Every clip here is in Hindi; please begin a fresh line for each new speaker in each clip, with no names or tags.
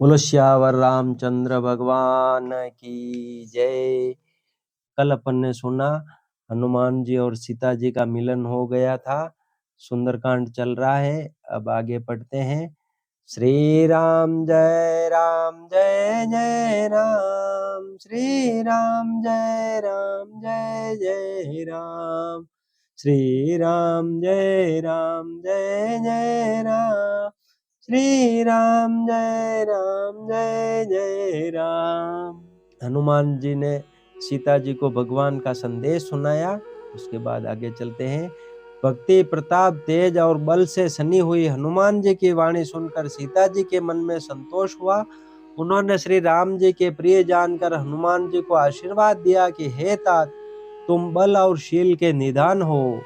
बोलो श्यावर रामचंद्र भगवान की जय। कल अपन ने सुना हनुमान जी और सीता जी का मिलन हो गया था। सुंदरकांड चल रहा है। अब आगे पढ़ते हैं। श्री राम जय जय राम, श्री राम जय जय राम, श्री राम जय जय राम, श्री राम जय जय राम। हनुमान जी ने सीता जी को भगवान का संदेश सुनाया। उसके बाद आगे चलते हैं। भक्ति, प्रताप, तेज और बल से सनी हुई हनुमान जी की वाणी सुनकर सीता जी के मन में संतोष हुआ। उन्होंने श्री राम जी के प्रिय जानकर हनुमान जी को आशीर्वाद दिया कि हे तात, तुम बल और शील के निधान हो।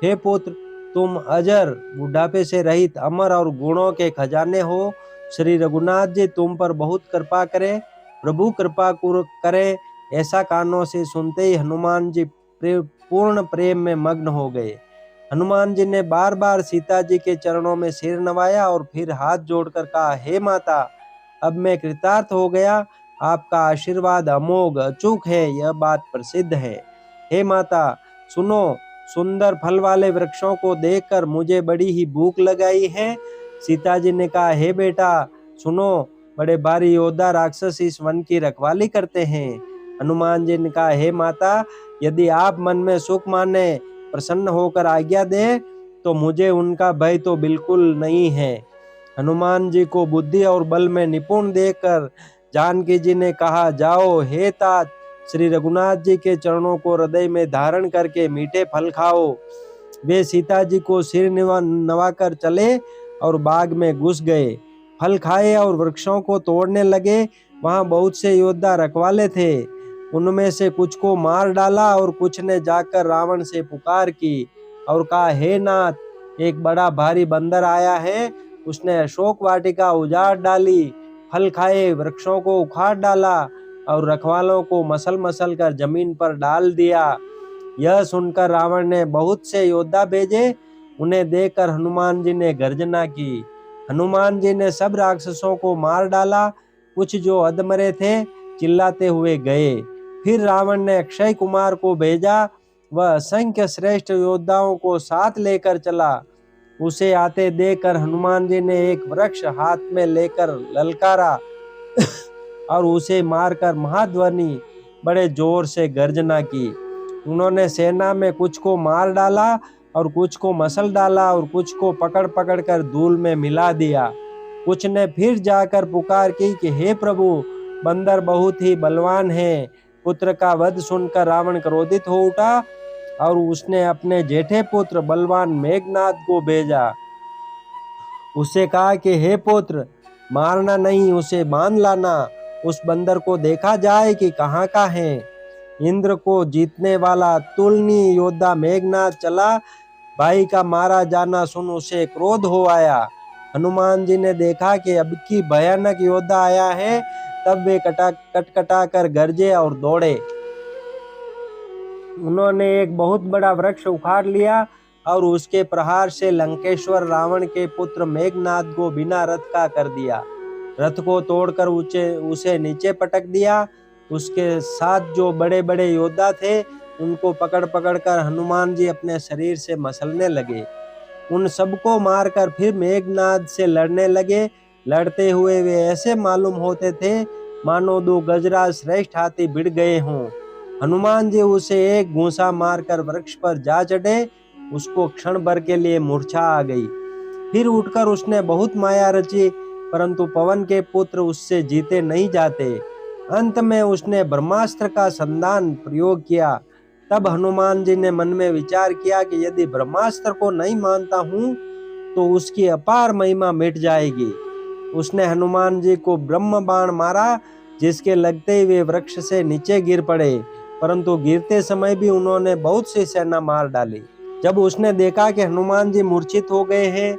हे पुत्र, तुम अजर, बुढ़ापे से रहित, अमर और गुणों के खजाने हो। श्री रघुनाथ जी तुम पर बहुत कृपा करे, प्रभु कृपा करे। ऐसा कानों से सुनते ही हनुमान जी पूर्ण प्रेम में मग्न हो गए। हनुमान जी ने बार बार सीता जी के चरणों में सिर नवाया और फिर हाथ जोड़कर कहा, हे माता, अब मैं कृतार्थ हो गया। आपका आशीर्वाद अमोघ अचूक है, यह बात प्रसिद्ध है। हे माता सुनो, सुंदर फल वाले वृक्षों को देखकर मुझे बड़ी ही भूख लगाई है। सीता जी ने कहा, हे बेटा सुनो, बड़े भारी योद्धा राक्षस इस वन की रखवाली करते हैं। हनुमान जी ने कहा, हे माता, यदि आप मन में सुख माने प्रसन्न होकर आज्ञा दे तो मुझे उनका भय तो बिल्कुल नहीं है। हनुमान जी को बुद्धि और बल में निपुण देखकर जानकी जी ने कहा, जाओ हे तात, श्री रघुनाथ जी के चरणों को हृदय में धारण करके मीठे फल खाओ। वे सीता जी को सिर नवाकर चले और बाग में घुस गए। फल खाए और वृक्षों को तोड़ने लगे। वहां बहुत से योद्धा रखवाले थे। उनमें से कुछ को मार डाला और कुछ ने जाकर रावण से पुकार की और कहा, हे नाथ, एक बड़ा भारी बंदर आया है। उसने अशोक वाटिका उजाड़ डाली, फल खाए वृक्षों को उखाड़ डाला और रखवालों को मसल मसल कर जमीन पर डाल दिया। यह सुनकर रावण ने बहुत से योद्धा भेजे। उन्हें देखकर हनुमान जी ने गर्जना की। हनुमान जी ने सब राक्षसों को मार डाला। कुछ जो अधमरे थे चिल्लाते हुए गए। फिर रावण ने अक्षय कुमार को भेजा। वह असंख्य श्रेष्ठ योद्धाओं को साथ लेकर चला। उसे आते देखकर हनुमान जी ने एक वृक्ष हाथ में लेकर ललकारा और उसे मारकर महाध्वनि बड़े जोर से गर्जना की। उन्होंने सेना में कुछ को मार डाला और कुछ को मसल डाला और कुछ को पकड़ पकड़ कर धूल में मिला दिया। कुछ ने फिर जाकर पुकार की कि हे प्रभु, बंदर बहुत ही बलवान है। पुत्र का वध सुनकर रावण क्रोधित हो उठा और उसने अपने जेठे पुत्र बलवान मेघनाद को भेजा। उससे कहा कि हे पुत्र, मारना नहीं, उसे बांध लाना। उस बंदर को देखा जाए कि कहाँ का है। इंद्र को जीतने वाला तुलनीय योद्धा मेघनाद चला। भाई का मारा जाना सुन उसे क्रोध हो आया। हनुमान जी ने देखा कि अब की भयानक योद्धा आया है। तब वे कटकटा कर गरजे और दौड़े। उन्होंने एक बहुत बड़ा वृक्ष उखाड़ लिया और उसके प्रहार से लंकेश्वर रावण के पुत्र मेघनाद को बिना रथ का कर दिया। रथ को तोड़कर उसे नीचे पटक दिया। उसके साथ जो बड़े बड़े योद्धा थे उनको पकड़ पकड़ कर हनुमान जी अपने शरीर से मसलने लगे। उन सबको मारकर फिर मेघनाद से लड़ने लगे। लड़ते हुए वे ऐसे मालूम होते थे मानो दो गजराज श्रेष्ठ हाथी भिड़ गए हों। हनुमान जी उसे एक घूंसा मारकर वृक्ष पर जा चढ़े। उसको क्षण भर के लिए मूर्छा आ गई। फिर उठकर उसने बहुत माया रची, परंतु पवन के पुत्र उससे जीते नहीं जाते। अंत में उसने ब्रह्मास्त्र का संधान प्रयोग किया। तब हनुमान जी ने मन में विचार किया कि यदि ब्रह्मास्त्र को नहीं मानता हूँ तो उसकी अपार महिमा मिट जाएगी। उसने हनुमान जी को ब्रह्म बाण मारा, जिसके लगते ही वे वृक्ष से नीचे गिर पड़े, परंतु गिरते समय भी उन्होंने बहुत सी सेना मार डाली। जब उसने देखा कि हनुमान जी मूर्छित हो गए हैं,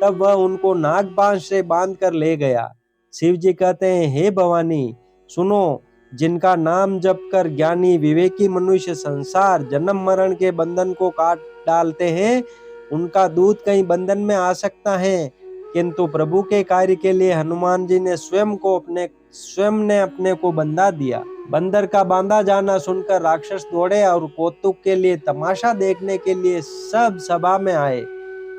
तब वह उनको नागपाश से बांध कर ले गया। शिव जी कहते हैं, हे भवानी सुनो, जिनका नाम जप कर ज्ञानी विवेकी मनुष्य संसार जन्म मरण के बंधन को काट डालते हैं, उनका दूध कहीं बंधन में आ सकता है। किंतु प्रभु के कार्य के लिए हनुमान जी ने स्वयं ने अपने को बंधा दिया। बंदर का बांधा जाना सुनकर राक्षस दौड़े और कौतुक के लिए, तमाशा देखने के लिए सब सभा में आए।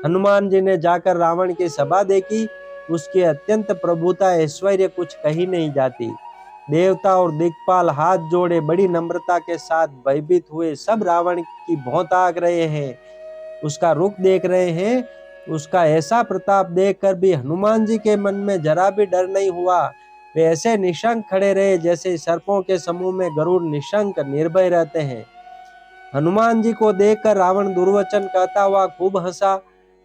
हनुमान जी ने जाकर रावण की सभा देखी। उसकी अत्यंत प्रभुता ऐश्वर्य कुछ कही नहीं जाती। देवता और दिक्पाल हाथ जोड़े बड़ी नम्रता के साथ भयभीत हुए सब रावण की भौं ताक रहे हैं, उसका रुख देख रहे हैं। उसका ऐसा प्रताप देखकर भी हनुमान जी के मन में जरा भी डर नहीं हुआ। वे ऐसे निशंक खड़े रहे जैसे सर्पों के समूह में गरुड़ निशंक निर्भय रहते हैं। हनुमान जी को देखकर रावण दुर्वचन कहता हुआ खूब हंसा।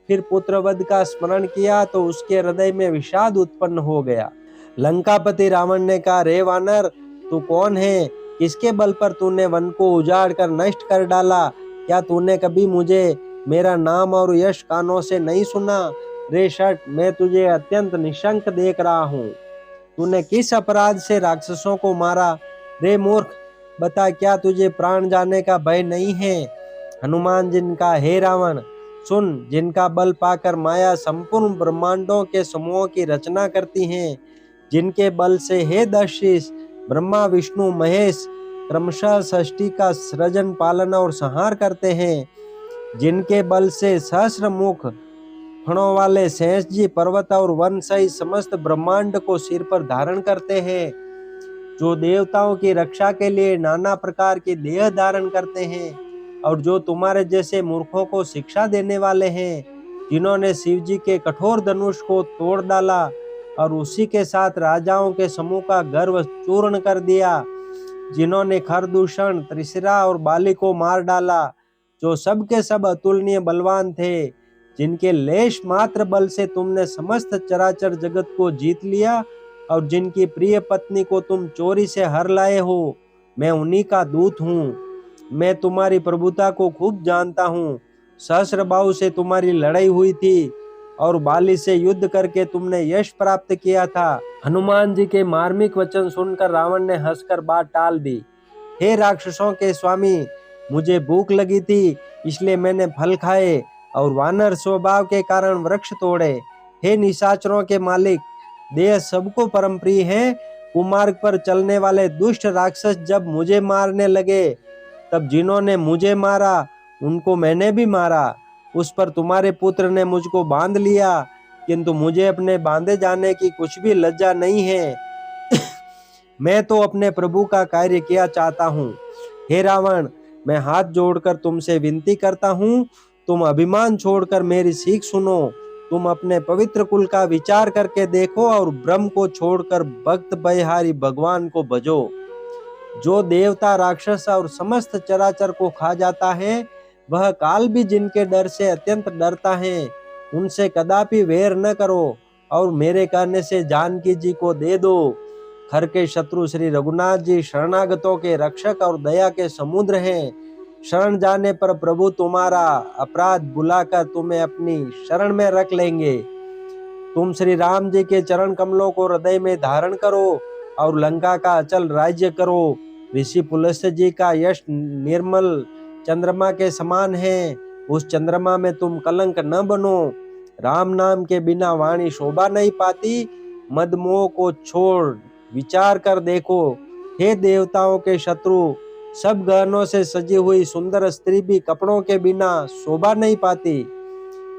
फिर पुत्रवध का स्मरण किया तो उसके हृदय में विषाद उत्पन्न हो गया। लंकापति रावण ने कहा, रे वानर, तू कौन है? किसके बल पर तूने वन को उजाड़ कर नष्ट कर डाला? क्या तूने कभी मुझे, मेरा नाम और यश कानों से नहीं सुना? रे शठ, मैं तुझे अत्यंत निशंक देख रहा हूँ। तूने किस अपराध से राक्षसों को मारा? रे मूर्ख, बता, क्या तुझे प्राण जाने का भय नहीं है? हनुमान जिनका, हे रावण, सुन, जिनका बल पाकर माया संपूर्ण ब्रह्मांडों के समूहों की रचना करती है, जिनके बल से हे दशीष ब्रह्मा विष्णु महेश क्रमशः सृष्टि का सृजन पालन और संहार करते हैं, जिनके बल से सहस्र मुख फणों वाले शेष जी पर्वत और वन सहित समस्त ब्रह्मांड को सिर पर धारण करते हैं, जो देवताओं की रक्षा के लिए नाना प्रकार के देह धारण करते हैं, और जो तुम्हारे जैसे मूर्खों को शिक्षा देने वाले हैं, जिन्होंने शिव जी के कठोर धनुष को तोड़ डाला और उसी के साथ राजाओं के समूह का गर्व चूर्ण कर दिया, जिन्होंने खरदूषण, त्रिशिरा और बाली को मार डाला, जो सब के सब अतुलनीय बलवान थे, जिनके लेश मात्र बल से तुमने समस्त चराचर जगत को जीत लिया और जिनकी प्रिय पत्नी को तुम चोरी से हर लाए हो, मैं उन्हीं का दूत हूँ। मैं तुम्हारी प्रभुता को खूब जानता हूँ। सहस्रबाहु से तुम्हारी लड़ाई हुई थी और बाली से युद्ध करके तुमने यश प्राप्त किया था। हनुमान जी के मार्मिक वचन सुनकर रावण ने हंसकर बात टाल दी। हे राक्षसों के स्वामी, मुझे भूख लगी थी, इसलिए मैंने फल खाए और वानर स्वभाव के कारण वृक्ष तोड़े। हे निशाचरों के मालिक, देह सबको परम प्रिय है। कुमार्ग पर चलने वाले दुष्ट राक्षस जब मुझे मारने लगे, तब जिन्होंने मुझे मारा उनको मैंने भी मारा। उस पर तुम्हारे पुत्र ने मुझको बांध लिया, किंतु मुझे अपने बांधे जाने की कुछ भी लज्जा नहीं है। मैं तो अपने प्रभु का कार्य किया चाहता हूँ। हे रावण, मैं हाथ जोड़कर तुमसे विनती करता हूँ, तुम अभिमान छोड़कर मेरी सीख सुनो। तुम अपने पवित्र कुल का विचार करके देखो और ब्रह्म को छोड़कर भक्त भयहारी भगवान को भजो। जो देवता, राक्षस और समस्त चराचर को खा जाता है, वह काल भी जिनके डर से अत्यंत डरता है, उनसे कदापि वैर न करो और मेरे कहने से जानकी जी को दे दो। खर के शत्रु श्री रघुनाथ जी शरणागतों के रक्षक और दया के समुद्र हैं। शरण जाने पर प्रभु तुम्हारा अपराध बुलाकर तुम्हें अपनी शरण में रख लेंगे। तुम श्री राम जी के चरण कमलों को हृदय में धारण करो और लंका का अचल राज्य करो। ऋषि पुलस्त्य जी का यश निर्मल चंद्रमा के समान है, उस चंद्रमा में तुम कलंक न बनो। राम नाम के बिना वाणी शोभा नहीं पाती। मद मोह को छोड़ विचार कर देखो। हे देवताओं के शत्रु, सब गहनों से सजी हुई सुंदर स्त्री भी कपड़ों के बिना शोभा नहीं पाती।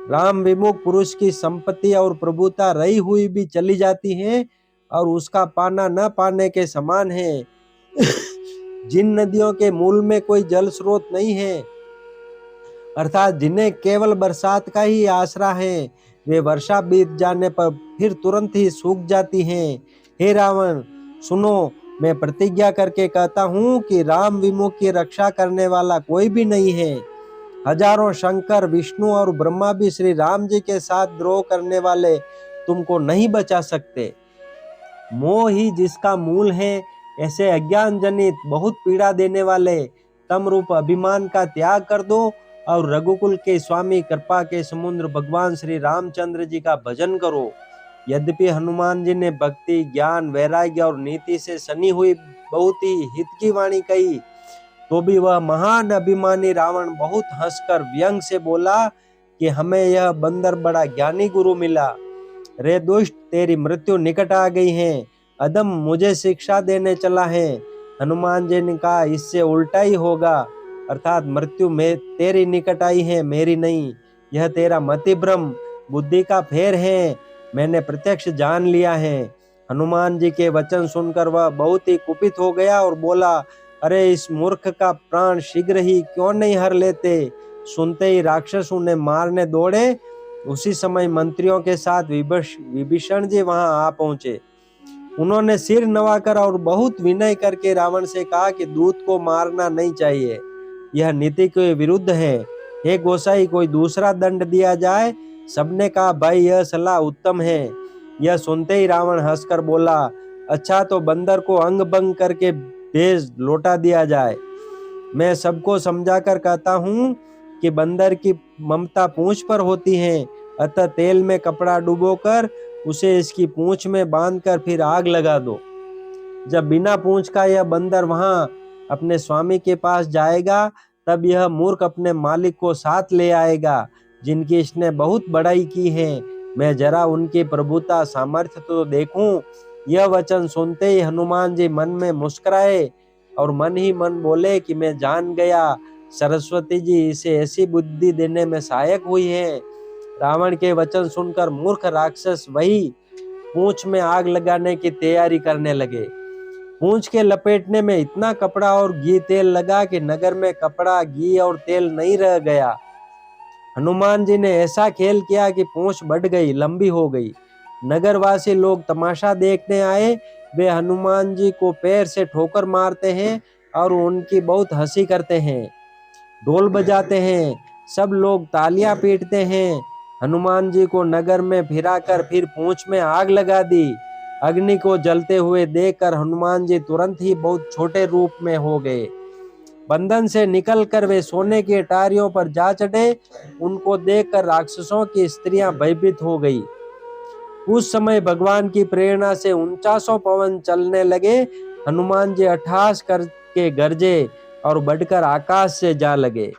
राम विमुख पुरुष की संपत्ति और प्रभुता रही हुई भी चली जाती है और उसका पाना न पाने के समान है। जिन नदियों के मूल में कोई जल स्रोत नहीं है, अर्थात जिन्हें केवल बरसात का ही आसरा है, वे वर्षा बीत जाने पर फिर तुरंत ही सूख जाती हैं। हे रावण, सुनो, मैं प्रतिज्ञा करके कहता हूँ कि राम विमुख की रक्षा करने वाला कोई भी नहीं है। हजारों शंकर, विष्णु और ब्रह्मा भी श्री राम जी के साथ द्रोह करने वाले तुमको नहीं बचा सकते। मोह ही जिसका मूल है, ऐसे अज्ञान जनित बहुत पीड़ा देने वाले तम रूप अभिमान का त्याग कर दो और रघुकुल के स्वामी, कृपा के समुद्र भगवान श्री रामचंद्र जी का भजन करो। यद्यपि हनुमान जी ने भक्ति, ज्ञान, वैराग्य और नीति से सनी हुई बहुत ही हित की वाणी कही, तो भी वह महान अभिमानी रावण बहुत हंसकर व्यंग से बोला कि हमें यह बंदर बड़ा ज्ञानी गुरु मिला। रे दुष्ट, तेरी मृत्यु निकट आ गई है। अधम मुझे शिक्षा देने चला है। हनुमान जी ने कहा, इससे उल्टा ही होगा, अर्थात मृत्यु में तेरी निकट आई है, मेरी नहीं। यह तेरा मति भ्रम, बुद्धि का फेर है, मैंने प्रत्यक्ष जान लिया है। हनुमान जी के वचन सुनकर वह बहुत ही कुपित हो गया और बोला, अरे इस मूर्ख का प्राण शीघ्र ही क्यों नहीं हर लेते। सुनते ही राक्षस उन्हें मारने दौड़े। उसी समय मंत्रियों के साथ विभीषण जी वहां आ पहुंचे। उन्होंने सिर नवाकर और बहुत विनय करके रावण से कहा कि दूत को मारना नहीं चाहिए, यह नीति के विरुद्ध है। हे गोसाई, कोई दूसरा दंड दिया जाए। सबने कहा, भाई यह सलाह उत्तम है। यह सुनते ही रावण हंसकर बोला, अच्छा तो बंदर को अंग भंग करके भेज लौटा दिया जाए। मैं सबको समझाकर कहता हूँ कि बंदर की ममता पूंछ पर होती है, अतः तेल में कपड़ा डुबोकर उसे इसकी पूंछ में बांधकर फिर आग लगा दो। जब बिना पूंछ का यह बंदर वहां अपने स्वामी के पास जाएगा, तब यह मूर्ख अपने मालिक को साथ ले आएगा, जिनकी इसने बहुत बड़ाई की है। मैं जरा उनकी प्रभुता सामर्थ्य तो देखूं। यह वचन सुनते ही हनुमान जी मन में मुस्कुराए और मन ही मन बोले कि मैं जान गया, सरस्वती जी इसे ऐसी बुद्धि देने में सहायक हुई है। रावण के वचन सुनकर मूर्ख राक्षस वही पूंछ में आग लगाने की तैयारी करने लगे। पूंछ के लपेटने में इतना कपड़ा और घी तेल लगा कि नगर में कपड़ा, घी और तेल नहीं रह गया। हनुमान जी ने ऐसा खेल किया कि पूंछ बढ़ गई, लंबी हो गई। नगरवासी लोग तमाशा देखने आए। वे हनुमान जी को पैर से ठोकर मारते हैं और उनकी बहुत हंसी करते हैं, ढोल बजाते हैं, सब लोग तालियां पीटते हैं। हनुमान जी को नगर में फिराकर फिर पूंछ में आग लगा दी। अग्नि को जलते हुए देखकर हनुमान जी तुरंत ही बहुत छोटे रूप में हो गए। बंधन से निकलकर वे सोने की अटारियों पर जा चढ़े। उनको देखकर राक्षसों की स्त्रियां भयभीत हो गई। उस समय भगवान की प्रेरणा से 49 पवन चलने लगे। हनुमान जी अट्टहास करके गरजे और बढ़कर आकाश से जा लगे।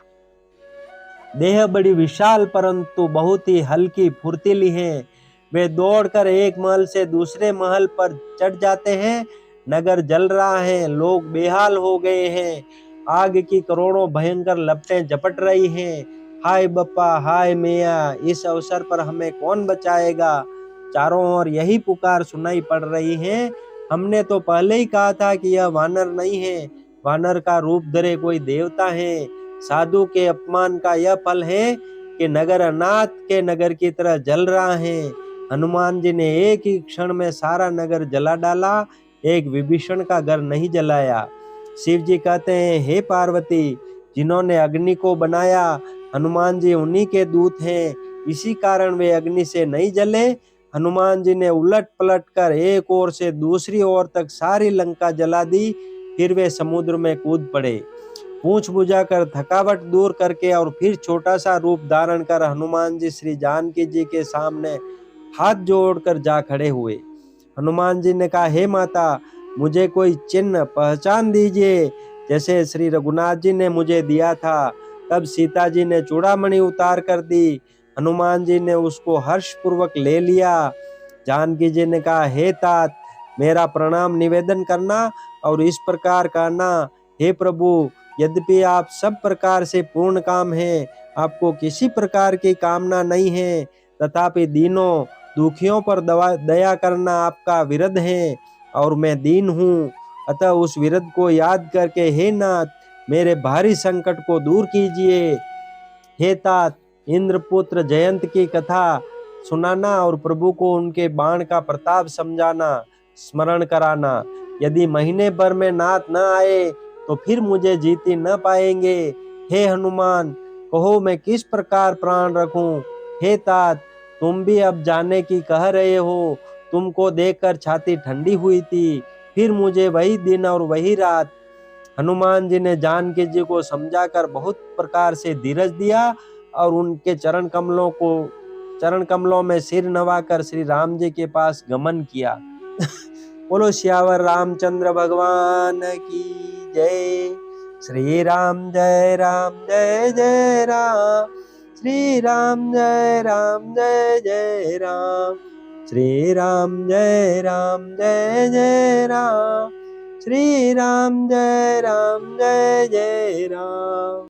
देह बड़ी विशाल परंतु बहुत ही हल्की फुर्तीली है। वे दौड़कर एक महल से दूसरे महल पर चढ़ जाते हैं। नगर जल रहा है, लोग बेहाल हो गए हैं। आग की करोड़ों भयंकर लपटें झपट रही हैं। हाय बप्पा, हाय मैया, इस अवसर पर हमें कौन बचाएगा। चारों ओर यही पुकार सुनाई पड़ रही है। हमने तो पहले ही कहा था कि यह वानर नहीं है, वानर का रूप धरे कोई देवता है। साधु के अपमान का यह फल है कि नगर अनाथ के नगर की तरह जल रहा है। हनुमान जी ने एक ही क्षण में सारा नगर जला डाला, एक विभीषण का घर नहीं जलाया। शिव जी कहते हैं, हे पार्वती, जिन्होंने अग्नि को बनाया, हनुमान जी उन्हीं के दूत हैं, इसी कारण वे अग्नि से नहीं जले। हनुमान जी ने उलट पलट कर एक ओर से दूसरी ओर तक सारी लंका जला दी। फिर वे समुद्र में कूद पड़े। पूंछ बुझाकर थकावट दूर करके और फिर छोटा सा रूप धारण कर हनुमान जी श्री जानकी जी के सामने हाथ जोड़कर जा खड़े हुए। हनुमान जी ने कहा, हे माता, मुझे कोई चिन्ह पहचान दीजिए, जैसे श्री रघुनाथ जी ने मुझे दिया था। तब सीता जी ने चूड़ामणि उतार कर दी। हनुमान जी ने उसको हर्ष पूर्वक ले लिया। जानकी जी ने कहा, हे तात, मेरा प्रणाम निवेदन करना और इस प्रकार कहना, हे प्रभु, यद्यपि आप सब प्रकार से पूर्ण काम हैं, आपको किसी प्रकार की कामना नहीं है, तथापि दीनों दुखियों पर दया करना आपका विरध है और मैं दीन हूँ। अतः उस विरध को याद करके हे नाथ, मेरे भारी संकट को दूर कीजिए। हे तात, इंद्रपुत्र जयंत की कथा सुनाना और प्रभु को उनके बाण का प्रताप समझाना, स्मरण कराना। यदि महीने भर में नाथ न आए तो फिर मुझे जीती न पाएंगे। हे हनुमान, कहो मैं किस प्रकार प्राण रखूं। हे तात, तुम भी अब जाने की कह रहे हो। तुमको देखकर छाती ठंडी हुई थी। फिर मुझे वही दिन और वही रात। हनुमान जी ने जानकी जी को समझाकर बहुत प्रकार से धीरज दिया और उनके चरण कमलों में सिर नवाकर श्री राम जी के पास गमन किया। बोलो सियावर रामचंद्र भगवान की जय। श्री राम जय राम जय जय राम, श्री राम जय जय राम। श्री राम जय राम, श्री राम जय जय राम।